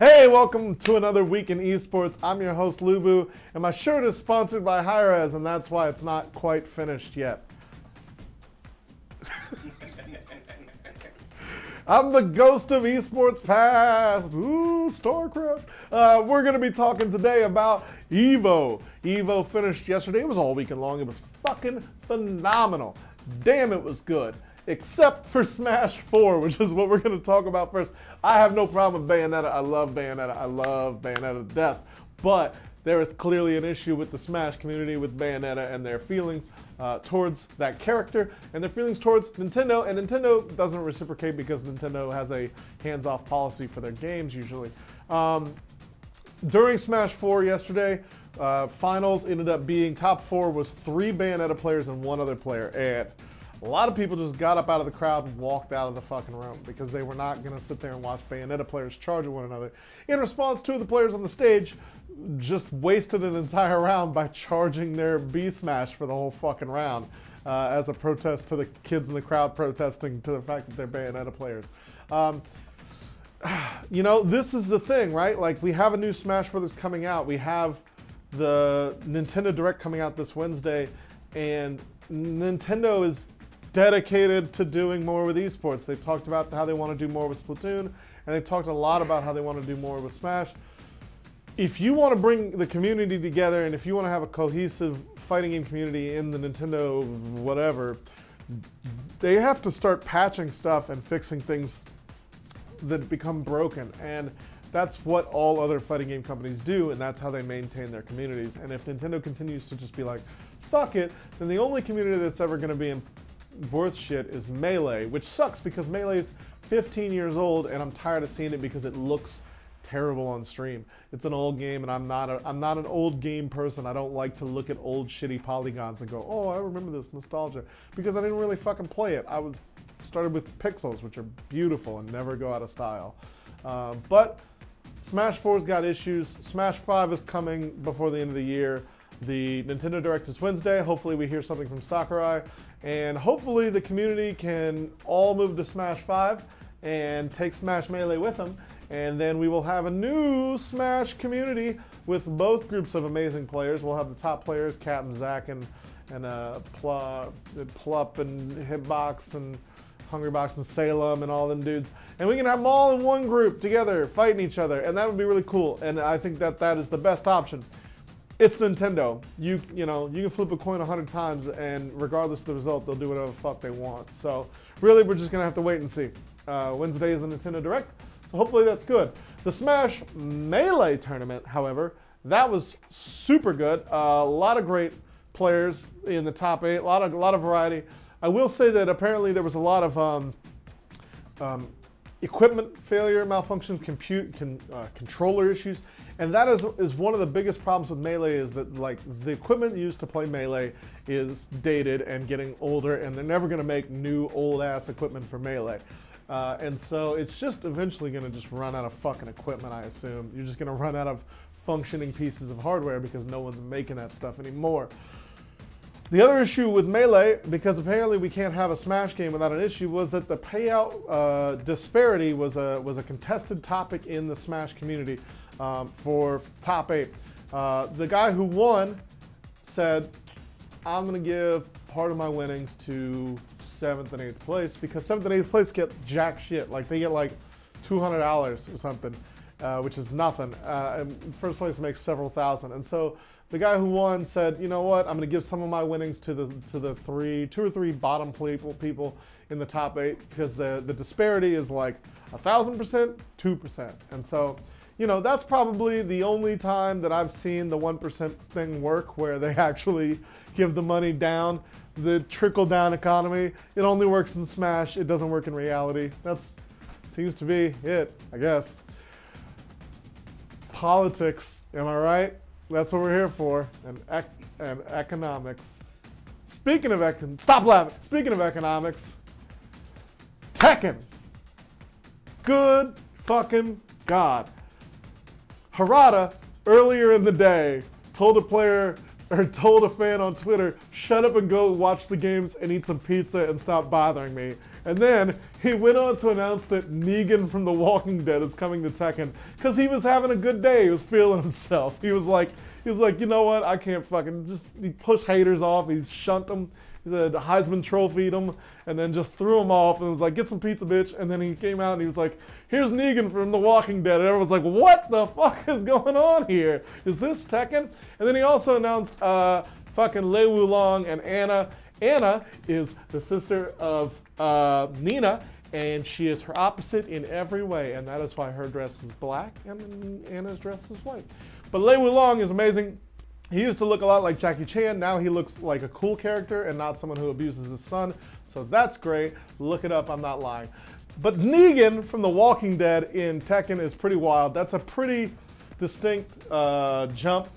Hey, welcome to another week in esports. I'm your host, Lubu, and my shirt is sponsored by FighterZ, and that's why it's not quite finished yet. I'm the ghost of esports past. Ooh, StarCraft. We're going to be talking today about EVO. EVO finished yesterday. It was all weekend long. It was fucking phenomenal. Damn, it was good. Except for Smash 4, which is what we're going to talk about first. I have no problem with Bayonetta. I love Bayonetta. I love Bayonetta to death. But there is clearly an issue with the Smash community with Bayonetta and their feelings towards that character and their feelings towards Nintendo. And Nintendo doesn't reciprocate because Nintendo has a hands-off policy for their games usually. During Smash 4 yesterday, finals ended up being top 4 was 3 Bayonetta players and 1 other player. And a lot of people just got up out of the crowd and walked out of the fucking room because they were not going to sit there and watch Bayonetta players charge at one another. In response, 2 of the players on the stage just wasted an entire round by charging their B smash for the whole fucking round as a protest to the kids in the crowd protesting to the fact that they're Bayonetta players. You know, this is the thing, right? Like, we have a new Smash Brothers coming out. We have the Nintendo Direct coming out this Wednesday, and Nintendo is dedicated to doing more with esports. They've talked about how they want to do more with Splatoon, and they've talked a lot about how they want to do more with Smash. If you want to bring the community together, and if you want to have a cohesive fighting game community in the Nintendo whatever, they have to start patching stuff and fixing things that become broken. And that's what all other fighting game companies do, and that's how they maintain their communities. And if Nintendo continues to just be like, fuck it, then the only community that's ever going to be worth shit is Melee, which sucks because Melee's 15 years old and I'm tired of seeing it because it looks terrible on stream. It's an old game and I'm not an old game person. I don't like to look at old shitty polygons and go, oh, I remember this nostalgia, because I didn't really fucking play it. I started with pixels, which are beautiful and never go out of style. But Smash 4's got issues. Smash 5 is coming before the end of the year. The Nintendo Direct is Wednesday. Hopefully we hear something from Sakurai. And hopefully the community can all move to Smash 5 and take Smash Melee with them. And then we will have a new Smash community with both groups of amazing players. We'll have the top players, Cat and Zach and Plup and Hitbox and Hungrybox and Salem and all them dudes. And we can have them all in one group together fighting each other. And that would be really cool. And I think that that is the best option. It's Nintendo. You know, you can flip a coin 100 times, and regardless of the result, they'll do whatever the fuck they want. So really, we're just gonna have to wait and see. Wednesday is the Nintendo Direct, so hopefully that's good. The Smash Melee tournament, however, that was super good. A lot of great players in the top 8. A lot of variety. I will say that apparently there was a lot of equipment failure, malfunction, controller issues, and that is one of the biggest problems with Melee, is that like the equipment used to play Melee is dated and getting older, and they're never going to make new old ass equipment for Melee, and so it's just eventually going to just run out of fucking equipment. I assume you're just going to run out of functioning pieces of hardware because no one's making that stuff anymore. The other issue with Melee, because apparently we can't have a Smash game without an issue, was that the payout disparity was a contested topic in the Smash community for top 8. The guy who won said, I'm going to give part of my winnings to 7th and 8th place, because 7th and 8th place get jack shit. Like, they get like $200 or something, which is nothing. And first place makes several thousand. And so the guy who won said, you know what, I'm going to give some of my winnings to the 2 or 3 bottom people in the top 8, because the disparity is like 1,000%, 2%. And so, you know, that's probably the only time that I've seen the 1% thing work, where they actually give the money down. The trickle-down economy, it only works in Smash. It doesn't work in reality. That's seems to be it, I guess. Politics, am I right? That's what we're here for, and economics. Speaking of stop laughing. Speaking of economics, Tekken. Good fucking God. Harada, earlier in the day, told a player or told a fan on Twitter, shut up and go watch the games and eat some pizza and stop bothering me. And then he went on to announce that Negan from The Walking Dead is coming to Tekken because he was having a good day. He was feeling himself. He was like, you know what? I can't fucking just. He pushed haters off. He shunned them. He said Heisman trophied him and then just threw him off and was like, get some pizza, bitch. And then he came out and he was like, here's Negan from The Walking Dead. And everyone's like, what the fuck is going on here? Is this Tekken? And then he also announced fucking Lei Wulong and Anna. Anna is the sister of Nina, and she is her opposite in every way. And that is why her dress is black and Anna's dress is white. But Lei Wulong is amazing. He used to look a lot like Jackie Chan. Now he looks like a cool character and not someone who abuses his son. So that's great. Look it up, I'm not lying. But Negan from The Walking Dead in Tekken is pretty wild. That's a pretty distinct jump.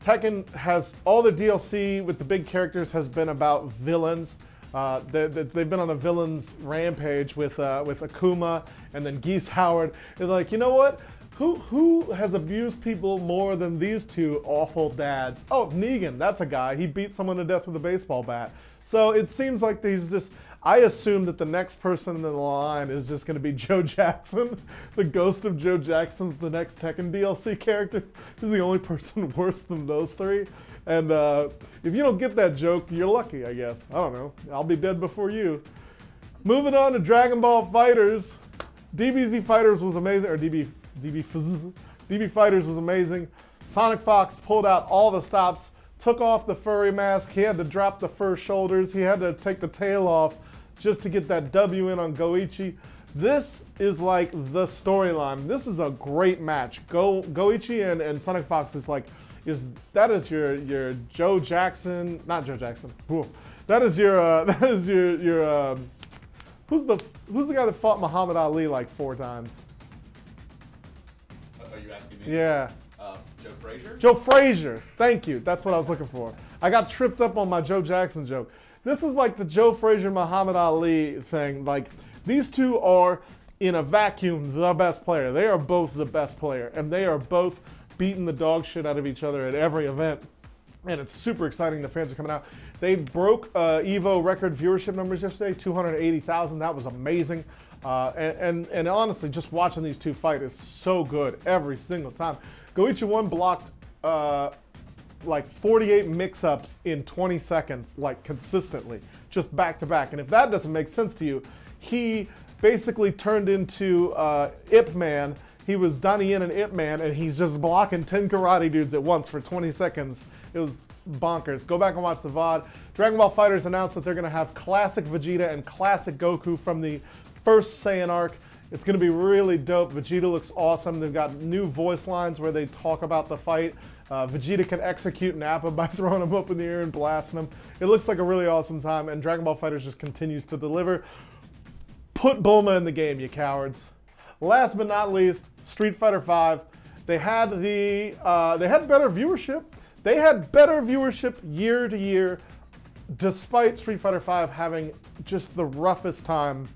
Tekken has all the DLC with the big characters has been about villains. They've been on a villains rampage with Akuma and then Geese Howard. They're like, you know what? Who has abused people more than these two awful dads? Oh, Negan, that's a guy. He beat someone to death with a baseball bat. So it seems like these just, I assume that the next person in the line is just going to be Joe Jackson. The ghost of Joe Jackson's the next Tekken DLC character. He's the only person worse than those three. And if you don't get that joke, you're lucky, I guess. I don't know. I'll be dead before you. Moving on to Dragon Ball FighterZ. DBZ FighterZ was amazing, or DB FighterZ was amazing. Sonic Fox pulled out all the stops, took off the furry mask. He had to drop the fur shoulders. He had to take the tail off just to get that W in on Goichi. This is like the storyline. This is a great match. Goichi and Sonic Fox is like, that is your Joe Jackson, not Joe Jackson. Whew. That is your who's the guy that fought Muhammad Ali like 4 times? Are you asking me? Yeah. Joe Frazier? Joe Frazier. Thank you. That's what I was looking for. I got tripped up on my Joe Jackson joke. This is like the Joe Frazier Muhammad Ali thing. Like, these two are in a vacuum the best player. They are both the best player, and they are both beating the dog shit out of each other at every event. And it's super exciting. The fans are coming out. They broke EVO record viewership numbers yesterday, 280,000. That was amazing. And honestly, just watching these two fight is so good every single time. Goichi 1 blocked like 48 mix-ups in 20 seconds, like consistently, just back to back. And if that doesn't make sense to you, he basically turned into Ip Man. He was Donnie Yen and Ip Man, and he's just blocking 10 karate dudes at once for 20 seconds. It was bonkers. Go back and watch the VOD. Dragon Ball FighterZ announced that they're going to have classic Vegeta and classic Goku from the first Saiyan arc. It's going to be really dope. Vegeta looks awesome. They've got new voice lines where they talk about the fight. Vegeta can execute Nappa by throwing him up in the air and blasting him. It looks like a really awesome time, and Dragon Ball FighterZ just continues to deliver. Put Bulma in the game, you cowards. Last but not least, Street Fighter V. They had better viewership. They had better viewership year to year, despite Street Fighter V having just the roughest time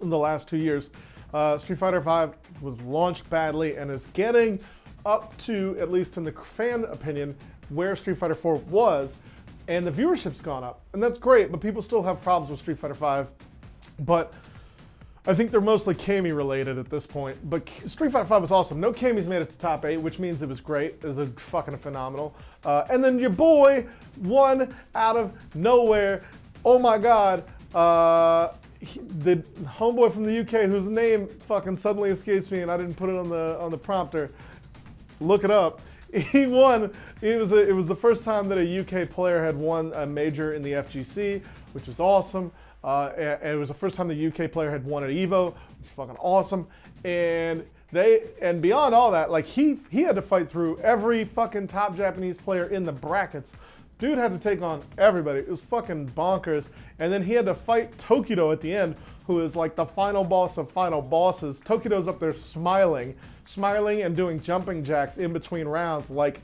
in the last 2 years. Street Fighter V was launched badly and is getting up to, at least in the fan opinion, where Street Fighter 4 was, and the viewership's gone up. And that's great, but people still have problems with Street Fighter V. But I think they're mostly Kami related at this point. But Street Fighter V was awesome. No Kami's made it to top 8, which means it was great. It was a fucking phenomenal. And then your boy won out of nowhere. Oh my God. The homeboy from the UK whose name fucking suddenly escapes me and I didn't put it on the prompter. Look it up. He won. It was the first time that a UK player had won a major in the FGC, which is awesome. And it was the first time the UK player had won at EVO, which is fucking awesome. And beyond all that, like he had to fight through every fucking top Japanese player in the brackets. Dude had to take on everybody. It was fucking bonkers. And then he had to fight Tokido at the end, who is like the final boss of final bosses. Tokido's up there smiling and doing jumping jacks in between rounds, like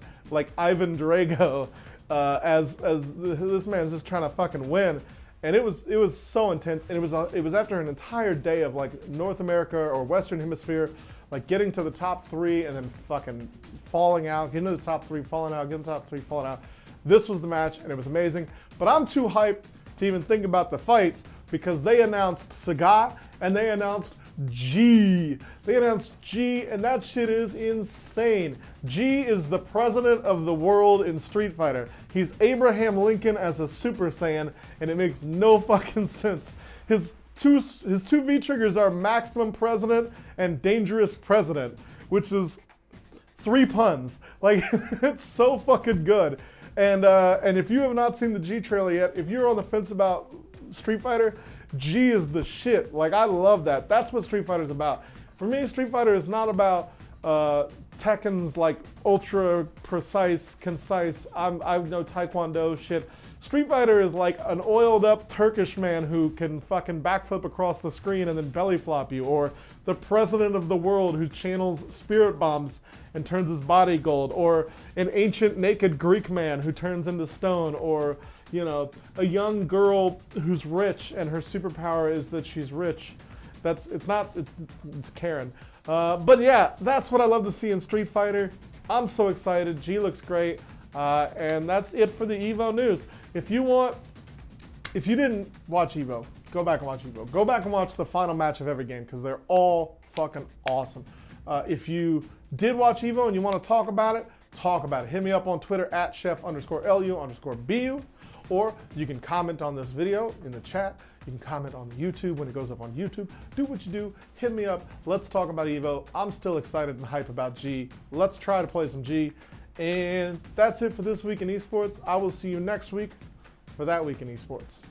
Ivan Drago, as this man's just trying to fucking win. And it was so intense. And it was after an entire day of like North America or Western Hemisphere, like getting to the top 3 and then fucking falling out, getting to the top 3, falling out, getting to the top 3, falling out. This was the match, and it was amazing. But I'm too hyped to even think about the fights because they announced Sagat and they announced G. They announced G, and that shit is insane. G is the president of the world in Street Fighter. He's Abraham Lincoln as a Super Saiyan, and it makes no fucking sense. His two V triggers are Maximum President and Dangerous President, which is 3 puns. Like, it's so fucking good. And if you have not seen the G trailer yet, if you're on the fence about Street Fighter, G is the shit. Like, I love that. That's what Street Fighter is about. For me, Street Fighter is not about Tekken's like ultra precise, concise, I know Taekwondo shit. Street Fighter is like an oiled up Turkish man who can fucking backflip across the screen and then belly flop you, or the president of the world who channels spirit bombs and turns his body gold, or an ancient naked Greek man who turns into stone, or, you know, a young girl who's rich and her superpower is that she's rich. It's Karen. But yeah, that's what I love to see in Street Fighter. I'm so excited. G looks great. And that's it for the EVO news. If you didn't watch EVO, go back and watch EVO. Go back and watch the final match of every game because they're all fucking awesome. If you did watch EVO and you want to talk about it, talk about it. Hit me up on Twitter at chef_LU_BU, or you can comment on this video in the chat. You can comment on YouTube when it goes up on YouTube. Do what you do. Hit me up. Let's talk about EVO. I'm still excited and hype about G. Let's try to play some G. And that's it for this week in esports. I will see you next week for That Week in Esports.